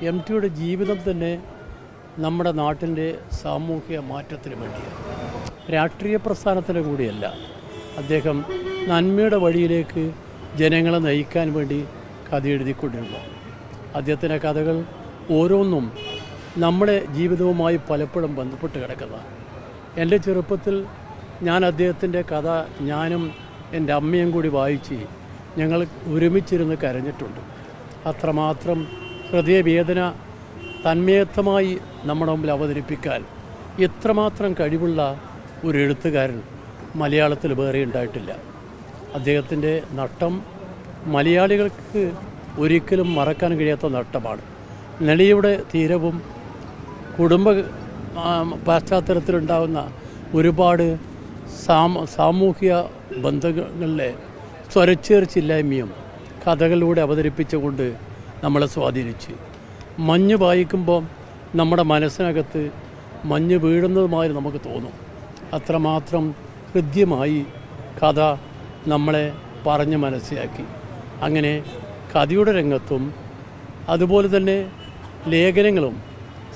ടിയുടെ ജീവിതം തന്നെ നമ്മുടെ നാട്ടിൻ്റെ സാമൂഹിക മാറ്റത്തിന് വേണ്ടിയാണ്. രാഷ്ട്രീയ പ്രസ്ഥാനത്തിന് കൂടിയല്ല. അദ്ദേഹം നന്മയുടെ വഴിയിലേക്ക് ജനങ്ങളെ നയിക്കാൻ വേണ്ടി കഥ എഴുതിക്കൊണ്ടിരുന്നു. അദ്ദേഹത്തിൻ്റെ കഥകൾ ഓരോന്നും നമ്മുടെ ജീവിതവുമായി പലപ്പോഴും ബന്ധപ്പെട്ട് കിടക്കുന്നതാണ്. എൻ്റെ ചെറുപ്പത്തിൽ ഞാൻ അദ്ദേഹത്തിൻ്റെ കഥ ഞാനും എൻ്റെ അമ്മയും കൂടി വായിച്ച് ഞങ്ങൾ ഒരുമിച്ചിരുന്ന് കരഞ്ഞിട്ടുണ്ട്. അത്രമാത്രം ഹൃദയവേദന തന്മയത്തമായി നമ്മുടെ മുമ്പിൽ അവതരിപ്പിക്കാൻ ഇത്രമാത്രം കഴിവുള്ള ഒരു എഴുത്തുകാരൻ മലയാളത്തിൽ വേറെ ഉണ്ടായിട്ടില്ല. അദ്ദേഹത്തിൻ്റെ നഷ്ടം മലയാളികൾക്ക് ഒരിക്കലും മറക്കാൻ കഴിയാത്ത നഷ്ടമാണ്. നെടിയുടെ തീരവും കുടുംബ പശ്ചാത്തലത്തിലുണ്ടാകുന്ന ഒരുപാട് സാമൂഹിക ബന്ധങ്ങളിലെ സ്വരച്ചേർച്ചില്ലായ്മയും കഥകളിലൂടെ അവതരിപ്പിച്ചുകൊണ്ട് നമ്മളെ സ്വാധീനിച്ച് മഞ്ഞ് വായിക്കുമ്പോൾ നമ്മുടെ മനസ്സിനകത്ത് മഞ്ഞ് വീഴുന്നതുമായി നമുക്ക് തോന്നും. അത്രമാത്രം ഹൃദ്യമായി കഥ നമ്മളെ പറഞ്ഞ് മനസ്സിലാക്കി. അങ്ങനെ കഥയുടെ രംഗത്തും അതുപോലെ തന്നെ ലേഖനങ്ങളും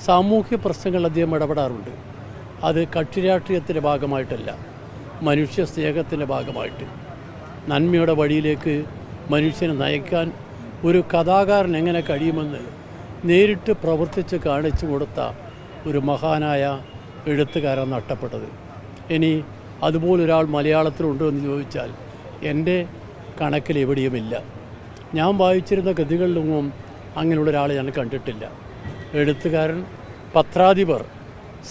സാമൂഹ്യ പ്രശ്നങ്ങൾ അദ്ദേഹം ഇടപെടാറുണ്ട്. അത് കക്ഷി രാഷ്ട്രീയത്തിൻ്റെ ഭാഗമായിട്ടല്ല, മനുഷ്യ സ്നേഹത്തിൻ്റെ ഭാഗമായിട്ട് നന്മയുടെ വഴിയിലേക്ക് മനുഷ്യനെ നയിക്കാൻ ഒരു കഥാകാരൻ എങ്ങനെ കഴിയുമെന്ന് നേരിട്ട് പ്രവർത്തിച്ച് കാണിച്ചു കൊടുത്ത ഒരു മഹാനായ എഴുത്തുകാരൻ നഷ്ടപ്പെട്ടത്. ഇനി അതുപോലൊരാൾ മലയാളത്തിലുണ്ടോ എന്ന് ചോദിച്ചാൽ എൻ്റെ കണക്കിൽ എവിടെയുമില്ല. ഞാൻ വായിച്ചിരുന്ന കൃതികളിലൊന്നും അങ്ങനെയുള്ള ഒരാളെ ഞാൻ കണ്ടിട്ടില്ല. എഴുത്തുകാരൻ, പത്രാധിപർ,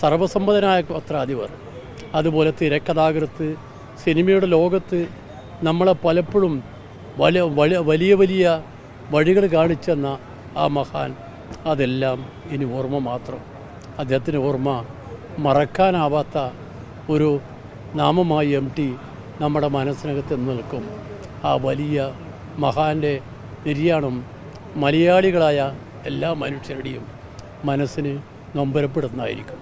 സർവസമ്മതനായ പത്രാധിപർ, അതുപോലെ തിരക്കഥാകൃത്ത്, സിനിമയുടെ ലോകത്ത് നമ്മളെ പലപ്പോഴും വലിയ വലിയ വഴികൾ കാണിച്ചെന്ന ആ മഹാൻ, അതെല്ലാം ഇനി ഓർമ്മ മാത്രം. അദ്ദേഹത്തിൻ്റെ ഓർമ്മ മറക്കാനാവാത്ത ഒരു നാമമായി ടി നമ്മുടെ മനസ്സിനകത്ത് നിൽക്കും. ആ വലിയ മഹാൻ്റെ നിര്യാണം മലയാളികളായ എല്ലാ മനുഷ്യരുടെയും മനസ്സിന് നൊമ്പരപ്പെടുന്നതായിരിക്കും.